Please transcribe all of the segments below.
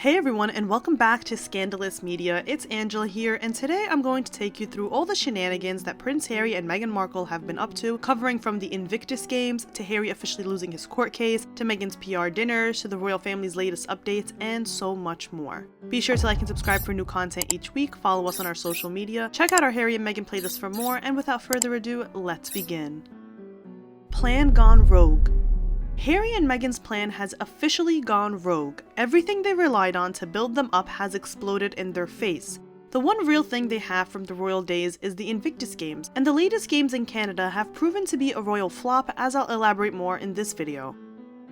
Hey everyone, and welcome back to Scandalous Media. It's Angela here, and today I'm going to take you through all the shenanigans that Prince Harry and Meghan Markle have been up to, covering from the Invictus Games, to Harry officially losing his court case, to Meghan's PR dinners, to the royal family's latest updates, and so much more. Be sure to like and subscribe for new content each week, follow us on our social media, check out our Harry and Meghan playlist for more, and without further ado, let's begin. Plan gone rogue. Harry and Meghan's plan has officially gone rogue. Everything they relied on to build them up has exploded in their face. The one real thing they have from the royal days is the Invictus Games, and the latest games in Canada have proven to be a royal flop, as I'll elaborate more in this video.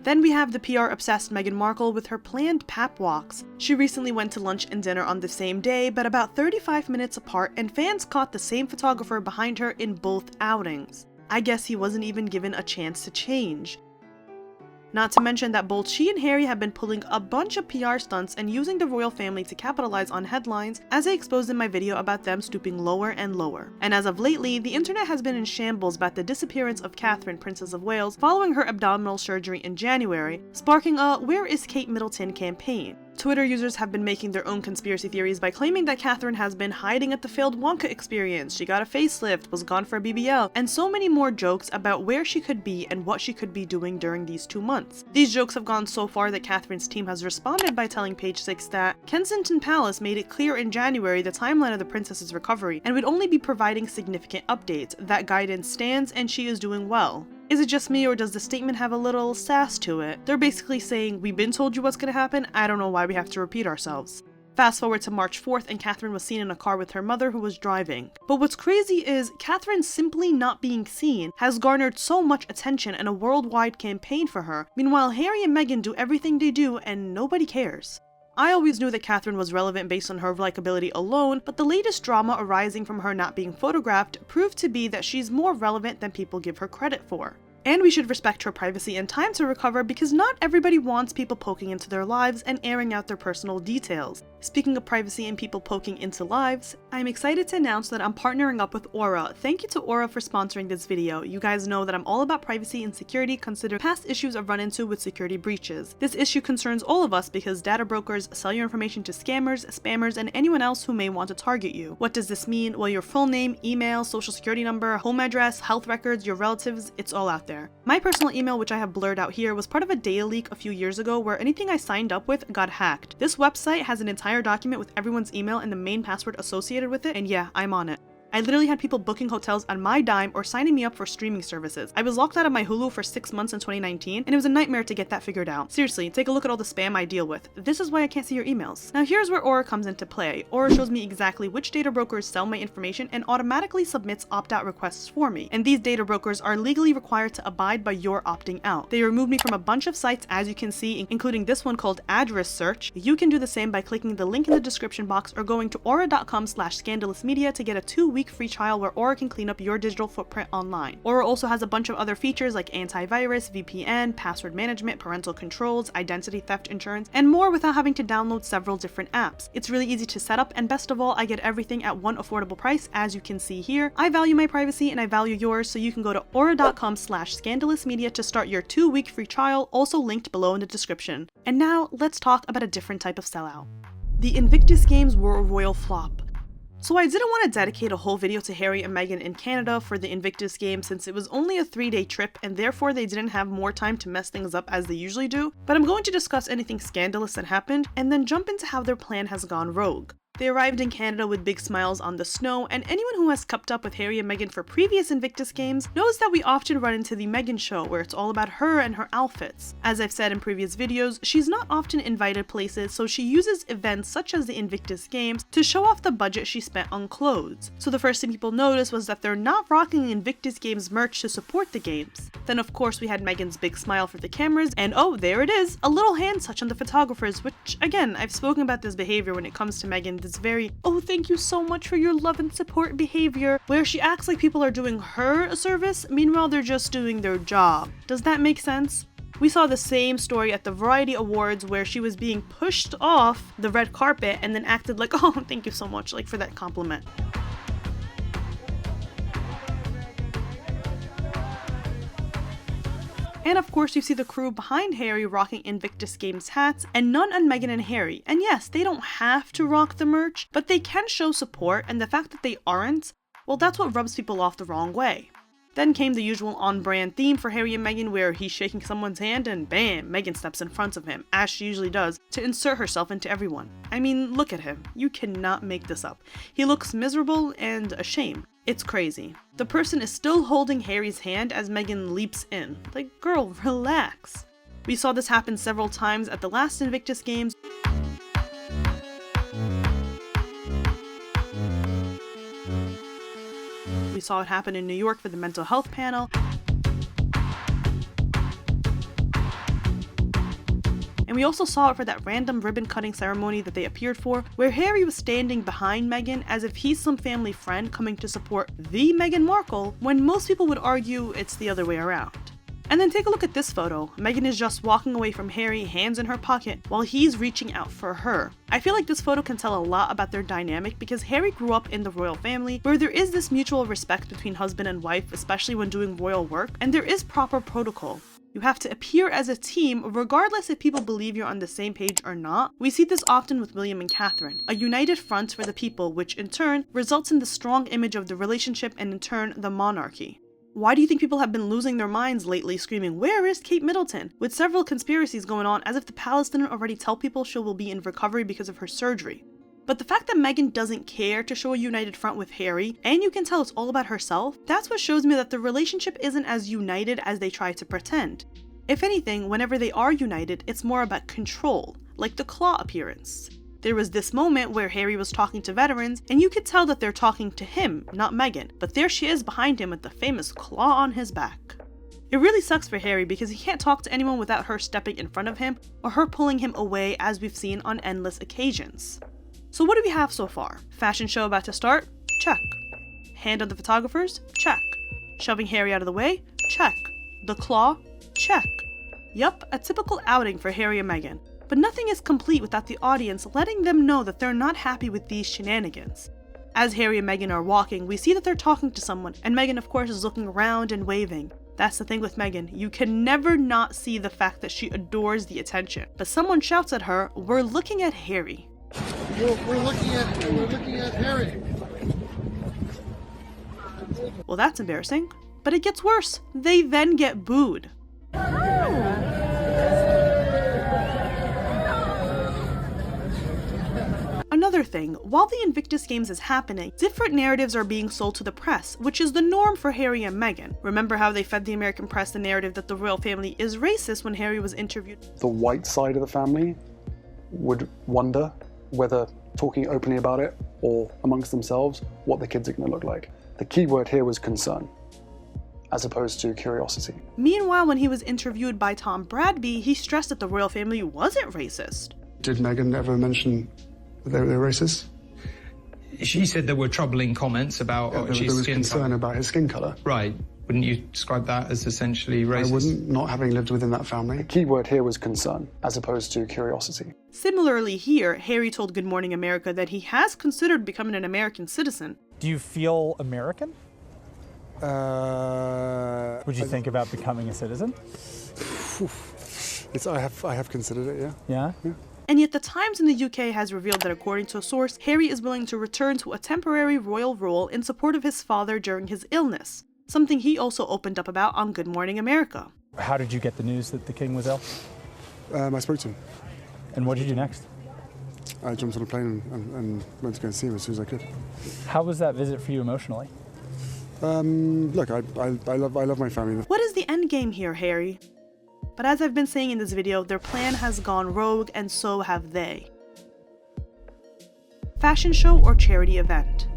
Then we have the PR-obsessed Meghan Markle with her planned pap walks. She recently went to lunch and dinner on the same day, but about 35 minutes apart, and fans caught the same photographer behind her in both outings. I guess he wasn't even given a chance to change. Not to mention that both she and Harry have been pulling a bunch of PR stunts and using the royal family to capitalize on headlines, as I exposed in my video about them stooping lower and lower. And as of lately, the internet has been in shambles about the disappearance of Catherine, Princess of Wales, following her abdominal surgery in January, sparking a "Where is Kate Middleton" campaign. Twitter users have been making their own conspiracy theories by claiming that Catherine has been hiding at the failed Wonka experience, she got a facelift, was gone for a BBL, and so many more jokes about where she could be and what she could be doing during these 2 months. These jokes have gone so far that Catherine's team has responded by telling Page 6 that Kensington Palace made it clear in January the timeline of the princess's recovery and would only be providing significant updates. That guidance stands and she is doing well. Is it just me, or does the statement have a little sass to it? They're basically saying, we've been told you what's gonna happen, I don't know why we have to repeat ourselves. Fast forward to March 4th, and Catherine was seen in a car with her mother, who was driving. But what's crazy is, Catherine simply not being seen has garnered so much attention and a worldwide campaign for her. Meanwhile, Harry and Meghan do everything they do and nobody cares. I always knew that Catherine was relevant based on her likability alone, but the latest drama arising from her not being photographed proved to be that she's more relevant than people give her credit for. And we should respect her privacy and time to recover, because not everybody wants people poking into their lives and airing out their personal details. Speaking of privacy and people poking into lives, I'm excited to announce that I'm partnering up with Aura. Thank you to Aura for sponsoring this video. You guys know that I'm all about privacy and security, considering past issues I've run into with security breaches. This issue concerns all of us because data brokers sell your information to scammers, spammers, and anyone else who may want to target you. What does this mean? Well, your full name, email, social security number, home address, health records, your relatives, it's all out there. My personal email, which I have blurred out here, was part of a data leak a few years ago where anything I signed up with got hacked. This website has an entire document with everyone's email and the main password associated with it, and yeah, I'm on it. I literally had people booking hotels on my dime or signing me up for streaming services. I was locked out of my Hulu for 6 months in 2019, and it was a nightmare to get that figured out. Seriously, take a look at all the spam I deal with. This is why I can't see your emails. Now here's where Aura comes into play. Aura shows me exactly which data brokers sell my information and automatically submits opt-out requests for me. And these data brokers are legally required to abide by your opting out. They removed me from a bunch of sites, as you can see, including this one called Address Search. You can do the same by clicking the link in the description box or going to aura.com/scandalousmedia to get a 2-week free trial where Aura can clean up your digital footprint online. Aura also has a bunch of other features like antivirus, VPN, password management, parental controls, identity theft insurance, and more without having to download several different apps. It's really easy to set up, and best of all, I get everything at one affordable price, as you can see here. I value my privacy and I value yours, so you can go to aura.com/scandalousmedia to start your 2-week free trial, also linked below in the description. And now, let's talk about a different type of sellout. The Invictus Games were a royal flop. So I didn't want to dedicate a whole video to Harry and Meghan in Canada for the Invictus Games, since it was only a 3-day trip and therefore they didn't have more time to mess things up as they usually do, but I'm going to discuss anything scandalous that happened and then jump into how their plan has gone rogue. They arrived in Canada with big smiles on the snow, and anyone who has kept up with Harry and Meghan for previous Invictus Games knows that we often run into the Meghan show, where it's all about her and her outfits. As I've said in previous videos, she's not often invited places, so she uses events such as the Invictus Games to show off the budget she spent on clothes. So the first thing people noticed was that they're not rocking Invictus Games merch to support the games. Then of course we had Meghan's big smile for the cameras, and oh, there it is, a little hand touch on the photographers, which again, I've spoken about this behavior when it comes to Meghan, this very, oh thank you so much for your love and support behavior, where she acts like people are doing her a service, meanwhile they're just doing their job. Does that make sense? We saw the same story at the Variety Awards, where she was being pushed off the red carpet and then acted like, oh thank you so much, like for that compliment. And of course you see the crew behind Harry rocking Invictus Games hats, and none on Meghan and Harry. And yes, they don't have to rock the merch, but they can show support, and the fact that they aren't, well, that's what rubs people off the wrong way. Then came the usual on-brand theme for Harry and Meghan, where he's shaking someone's hand and bam, Meghan steps in front of him, as she usually does, to insert herself into everyone. I mean, look at him. You cannot make this up. He looks miserable and ashamed. It's crazy. The person is still holding Harry's hand as Meghan leaps in. Like, girl, relax. We saw this happen several times at the last Invictus Games. We saw it happen in New York for the mental health panel. And we also saw it for that random ribbon cutting ceremony that they appeared for, where Harry was standing behind Meghan as if he's some family friend coming to support the Meghan Markle, when most people would argue it's the other way around. And then take a look at this photo. Meghan is just walking away from Harry, hands in her pocket, while he's reaching out for her. I feel like this photo can tell a lot about their dynamic because Harry grew up in the royal family where there is this mutual respect between husband and wife, especially when doing royal work, and there is proper protocol. You have to appear as a team regardless if people believe you're on the same page or not. We see this often with William and Catherine, a united front for the people, which in turn results in the strong image of the relationship and in turn the monarchy. Why do you think people have been losing their minds lately screaming, "Where is Kate Middleton?" with several conspiracies going on as if the palace didn't already tell people she will be in recovery because of her surgery? But the fact that Meghan doesn't care to show a united front with Harry, and you can tell it's all about herself, that's what shows me that the relationship isn't as united as they try to pretend. If anything, whenever they are united, it's more about control, like the claw appearance. There was this moment where Harry was talking to veterans, and you could tell that they're talking to him, not Meghan, but there she is behind him with the famous claw on his back. It really sucks for Harry because he can't talk to anyone without her stepping in front of him or her pulling him away, as we've seen on endless occasions. So what do we have so far? Fashion show about to start? Check. Hand on the photographers? Check. Shoving Harry out of the way? Check. The claw? Check. Yup, a typical outing for Harry and Meghan. But nothing is complete without the audience letting them know that they're not happy with these shenanigans. As Harry and Meghan are walking, we see that they're talking to someone, and Meghan of course is looking around and waving. That's the thing with Meghan, you can never not see the fact that she adores the attention. But someone shouts at her, "We're looking at Harry." We're looking at Harry. Well, that's embarrassing. But it gets worse. They then get booed. Another thing, while the Invictus Games is happening, different narratives are being sold to the press, which is the norm for Harry and Meghan. Remember how they fed the American press the narrative that the royal family is racist when Harry was interviewed? The white side of the family would wonder whether talking openly about it or amongst themselves, what the kids are going to look like. The key word here was concern, as opposed to curiosity. Meanwhile, when he was interviewed by Tom Bradby, he stressed that the royal family wasn't racist. Did Meghan ever mention that they were racist? She said there were troubling comments about There was concern about his skin colour. Right. Wouldn't you describe that as essentially racist? I wouldn't, not having lived within that family. The key word here was concern, as opposed to curiosity. Similarly here, Harry told Good Morning America that he has considered becoming an American citizen. Do you feel American? Would you think about becoming a citizen? I have considered it, Yeah? And yet the Times in the UK has revealed that according to a source, Harry is willing to return to a temporary royal rule in support of his father during his illness, something he also opened up about on Good Morning America. How did you get the news that the king was ill? I spoke to him. And what did you do next? I jumped on a plane and went to go and see him as soon as I could. How was that visit for you emotionally? Look, I love my family. What is the end game here, Harry? But as I've been saying in this video, their plan has gone rogue, and so have they. Fashion show or charity event?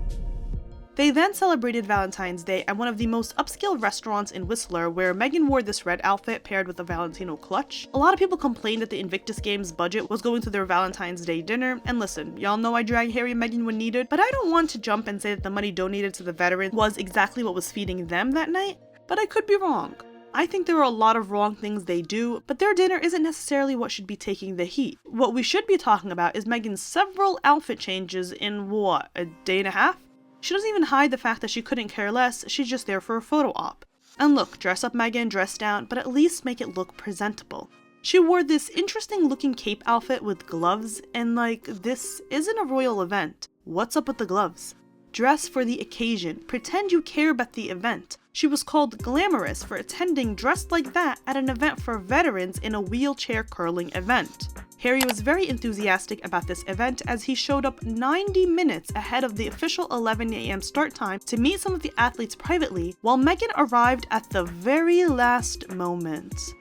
They then celebrated Valentine's Day at one of the most upscale restaurants in Whistler, where Meghan wore this red outfit paired with a Valentino clutch. A lot of people complained that the Invictus Games budget was going to their Valentine's Day dinner, and listen, y'all know I drag Harry and Meghan when needed, but I don't want to jump and say that the money donated to the veterans was exactly what was feeding them that night, but I could be wrong. I think there are a lot of wrong things they do, but their dinner isn't necessarily what should be taking the heat. What we should be talking about is Meghan's several outfit changes in, what, a day and a half? She doesn't even hide the fact that she couldn't care less, she's just there for a photo op. And look, dress up Meghan, dress down, but at least make it look presentable. She wore this interesting looking cape outfit with gloves, and like, this isn't a royal event. What's up with the gloves? Dress for the occasion, pretend you care about the event. She was called glamorous for attending dressed like that at an event for veterans in a wheelchair curling event. Harry was very enthusiastic about this event as he showed up 90 minutes ahead of the official 11 a.m. start time to meet some of the athletes privately, while Meghan arrived at the very last moment.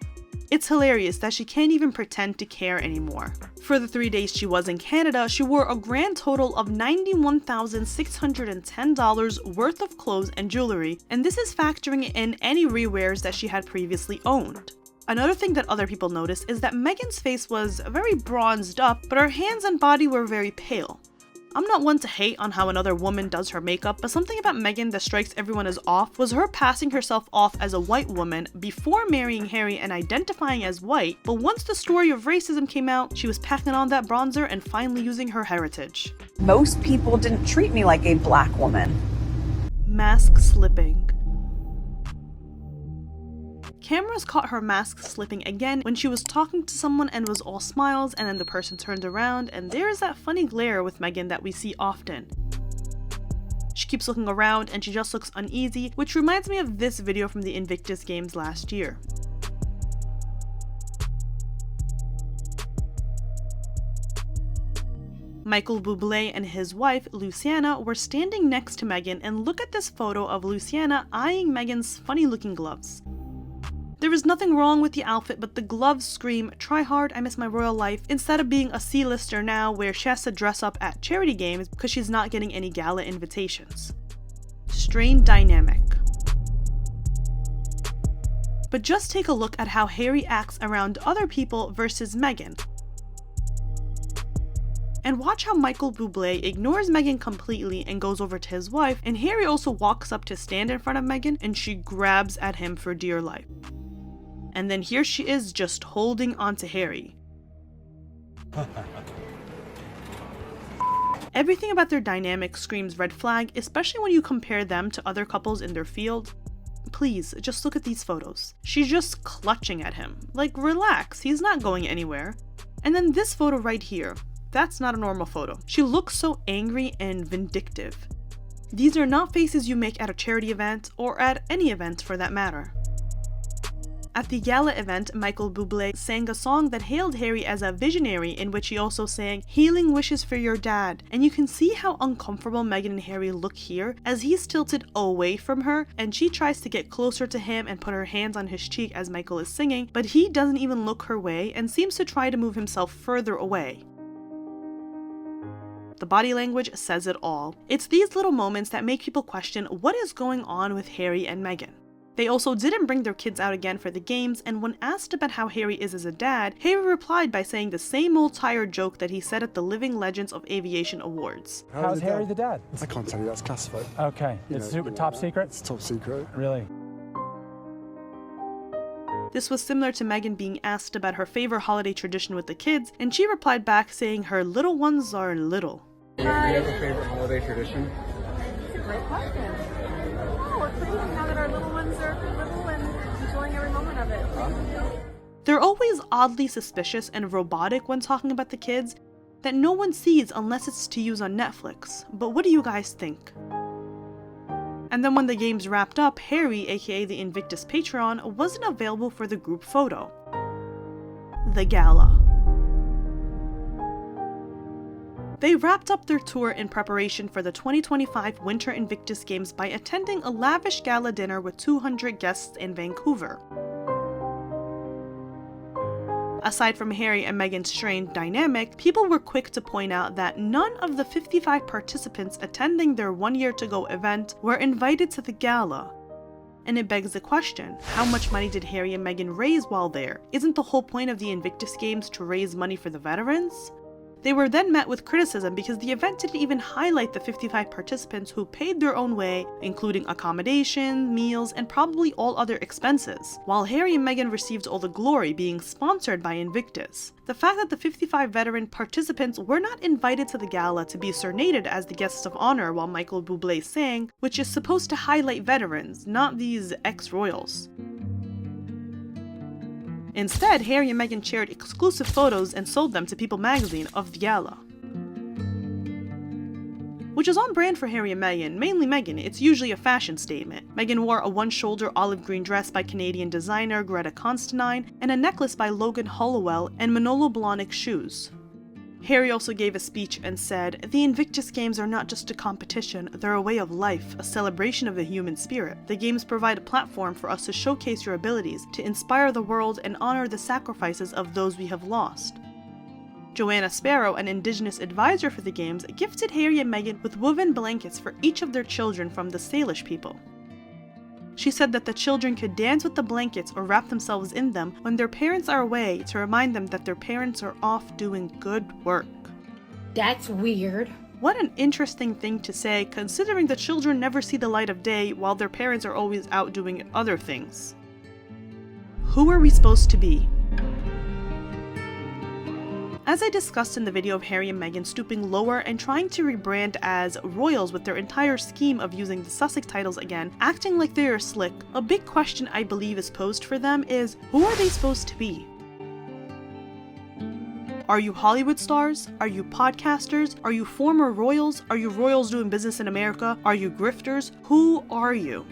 It's hilarious that she can't even pretend to care anymore. For the 3 days she was in Canada, she wore a grand total of $91,610 worth of clothes and jewelry, and this is factoring in any rewears that she had previously owned. Another thing that other people noticed is that Meghan's face was very bronzed up, but her hands and body were very pale. I'm not one to hate on how another woman does her makeup, but something about Meghan that strikes everyone as off was her passing herself off as a white woman before marrying Harry and identifying as white, but once the story of racism came out, she was packing on that bronzer and finally using her heritage. Most people didn't treat me like a black woman. Mask slipping. Cameras caught her mask slipping again when she was talking to someone and was all smiles, and then the person turned around and there is that funny glare with Meghan that we see often. She keeps looking around and she just looks uneasy, which reminds me of this video from the Invictus Games last year. Michael Bublé and his wife, Luciana, were standing next to Meghan, and look at this photo of Luciana eyeing Meghan's funny looking gloves. There is nothing wrong with the outfit, but the gloves scream, "Try hard, I miss my royal life," instead of being a C-lister now where she has to dress up at charity games because she's not getting any gala invitations. Strained dynamic. But just take a look at how Harry acts around other people versus Meghan. And watch how Michael Bublé ignores Meghan completely and goes over to his wife, and Harry also walks up to stand in front of Meghan and she grabs at him for dear life. And then here she is just holding on to Harry. Everything about their dynamic screams red flag, especially when you compare them to other couples in their field. Please, just look at these photos. She's just clutching at him. Like, relax, he's not going anywhere. And then this photo right here. That's not a normal photo. She looks so angry and vindictive. These are not faces you make at a charity event, or at any event for that matter. At the gala event, Michael Bublé sang a song that hailed Harry as a visionary, in which he also sang "Healing Wishes for Your Dad," and you can see how uncomfortable Meghan and Harry look here as he's tilted away from her and she tries to get closer to him and put her hands on his cheek as Michael is singing, but he doesn't even look her way and seems to try to move himself further away. The body language says it all. It's these little moments that make people question what is going on with Harry and Meghan. They also didn't bring their kids out again for the games, and when asked about how Harry is as a dad, Harry replied by saying the same old tired joke that he said at the Living Legends of Aviation Awards. How's Harry the dad? I can't tell you, that's classified. Okay, it's top secret? It's top secret. Really? This was similar to Meghan being asked about her favorite holiday tradition with the kids, and she replied back saying her little ones are little. Do you have a favorite holiday tradition? It's a great question. Oh, we're pretty now that our little ones are little and enjoying every moment of it. They're always oddly suspicious and robotic when talking about the kids that no one sees unless it's to use on Netflix. But what do you guys think? And then when the games wrapped up, Harry, aka the Invictus Patron, wasn't available for the group photo. The gala. They wrapped up their tour in preparation for the 2025 Winter Invictus Games by attending a lavish gala dinner with 200 guests in Vancouver. Aside from Harry and Meghan's strained dynamic, people were quick to point out that none of the 55 participants attending their one-year-to-go event were invited to the gala. And it begs the question, how much money did Harry and Meghan raise while there? Isn't the whole point of the Invictus Games to raise money for the veterans? They were then met with criticism because the event didn't even highlight the 55 participants who paid their own way, including accommodation, meals, and probably all other expenses, while Harry and Meghan received all the glory, being sponsored by Invictus. The fact that the 55 veteran participants were not invited to the gala to be serenaded as the guests of honor while Michael Bublé sang, which is supposed to highlight veterans, not these ex-royals. Instead, Harry and Meghan shared exclusive photos and sold them to People magazine of the gala. Which is on brand for Harry and Meghan, mainly Meghan. It's usually a fashion statement. Meghan wore a one-shoulder olive green dress by Canadian designer Greta Constantine and a necklace by Logan Hollowell and Manolo Blahnik shoes. Harry also gave a speech and said, "The Invictus Games are not just a competition, they're a way of life, a celebration of the human spirit. The games provide a platform for us to showcase your abilities, to inspire the world and honor the sacrifices of those we have lost." Joanna Sparrow, an Indigenous advisor for the games, gifted Harry and Meghan with woven blankets for each of their children from the Salish people. She said that the children could dance with the blankets or wrap themselves in them when their parents are away to remind them that their parents are off doing good work. That's weird. What an interesting thing to say, considering the children never see the light of day while their parents are always out doing other things. Who are we supposed to be? As I discussed in the video of Harry and Meghan stooping lower and trying to rebrand as royals with their entire scheme of using the Sussex titles again, acting like they are slick, a big question I believe is posed for them is, who are they supposed to be? Are you Hollywood stars? Are you podcasters? Are you former royals? Are you royals doing business in America? Are you grifters? Who are you?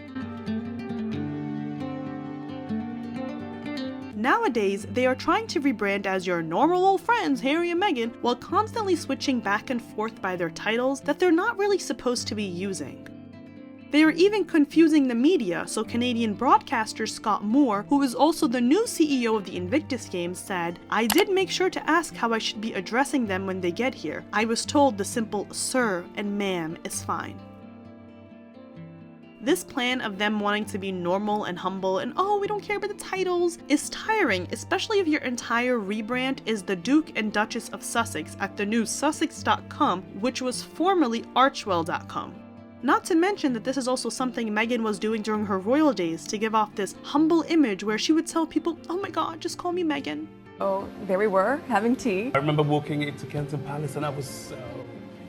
Nowadays, they are trying to rebrand as your normal old friends, Harry and Meghan, while constantly switching back and forth by their titles that they're not really supposed to be using. They are even confusing the media, so Canadian broadcaster Scott Moore, who is also the new CEO of the Invictus Games, said, "I did make sure to ask how I should be addressing them when they get here. I was told the simple sir and ma'am is fine." This plan of them wanting to be normal and humble and oh, we don't care about the titles is tiring, especially if your entire rebrand is the Duke and Duchess of Sussex at the new Sussex.com, which was formerly Archwell.com. Not to mention that this is also something Meghan was doing during her royal days to give off this humble image where she would tell people, "Oh my god, just call me Meghan." Oh, there we were, having tea. I remember walking into Kensington Palace and I was so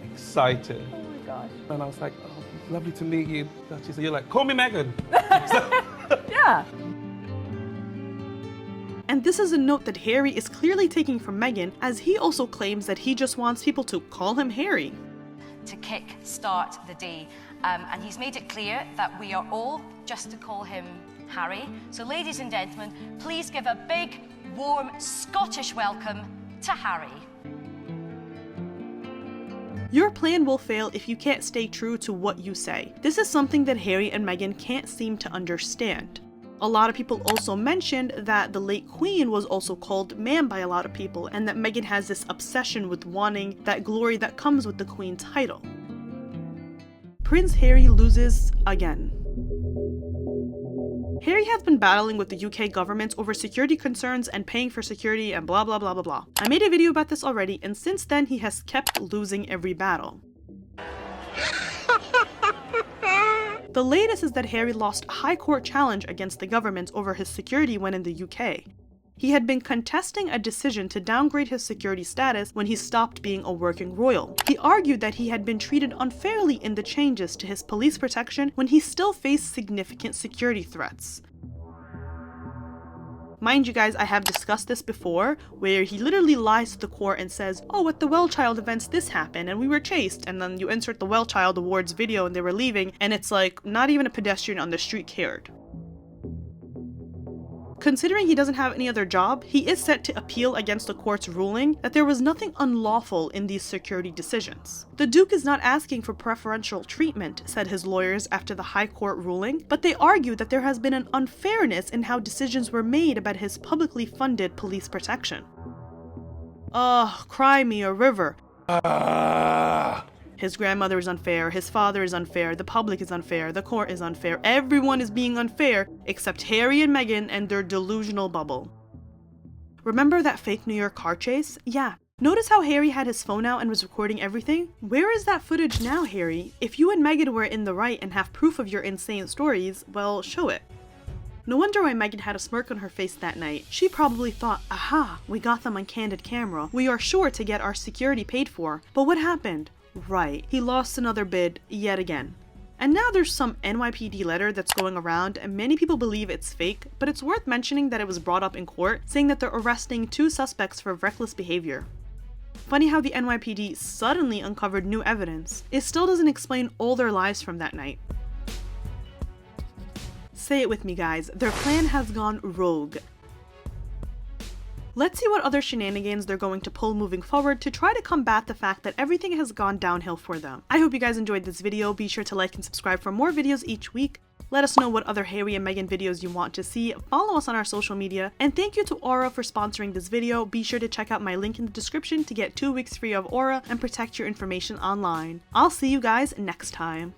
excited. Oh my gosh. And I was like, oh, lovely to meet you, Duchess. And you're like, call me Meghan. Yeah. And this is a note that Harry is clearly taking from Meghan, as he also claims that he just wants people to call him Harry. To kick-start the day. And he's made it clear that we are all just to call him Harry. So ladies and gentlemen, please give a big, warm Scottish welcome to Harry. Your plan will fail if you can't stay true to what you say. This is something that Harry and Meghan can't seem to understand. A lot of people also mentioned that the late Queen was also called ma'am by a lot of people, and that Meghan has this obsession with wanting that glory that comes with the Queen title. Prince Harry loses again. Harry has been battling with the UK government over security concerns and paying for security and blah blah blah blah blah. I made a video about this already, and since then he has kept losing every battle. The latest is that Harry lost a high court challenge against the government over his security when in the UK. He had been contesting a decision to downgrade his security status when he stopped being a working royal. He argued that he had been treated unfairly in the changes to his police protection when he still faced significant security threats. Mind you guys, I have discussed this before, where he literally lies to the court and says, oh, at the Well-Child events this happened and we were chased, and then you insert the Well-Child Awards video and they were leaving, and it's like, not even a pedestrian on the street cared. Considering he doesn't have any other job, he is set to appeal against the court's ruling that there was nothing unlawful in these security decisions. The Duke is not asking for preferential treatment, said his lawyers after the High Court ruling, but they argue that there has been an unfairness in how decisions were made about his publicly funded police protection. Ugh, cry me a river. His grandmother is unfair, his father is unfair, the public is unfair, the court is unfair, everyone is being unfair except Harry and Meghan and their delusional bubble. Remember that fake New York car chase? Yeah, Notice how Harry had his phone out and was recording everything? Where is that footage now, Harry? If you and Meghan were in the right and have proof of your insane stories, well, show it. No wonder why Meghan had a smirk on her face that night. She probably thought, aha, we got them on candid camera. We are sure to get our security paid for. But what happened? Right, he lost another bid yet again. And now there's some NYPD letter that's going around and many people believe it's fake, but it's worth mentioning that it was brought up in court, saying that they're arresting 2 suspects for reckless behavior. Funny how the NYPD suddenly uncovered new evidence. It still doesn't explain all their lies from that night. Say it with me, guys, their plan has gone rogue. Let's see what other shenanigans they're going to pull moving forward to try to combat the fact that everything has gone downhill for them. I hope you guys enjoyed this video. Be sure to like and subscribe for more videos each week. Let us know what other Harry and Meghan videos you want to see. Follow us on our social media. And thank you to Aura for sponsoring this video. Be sure to check out my link in the description to get 2 weeks free of Aura and protect your information online. I'll see you guys next time.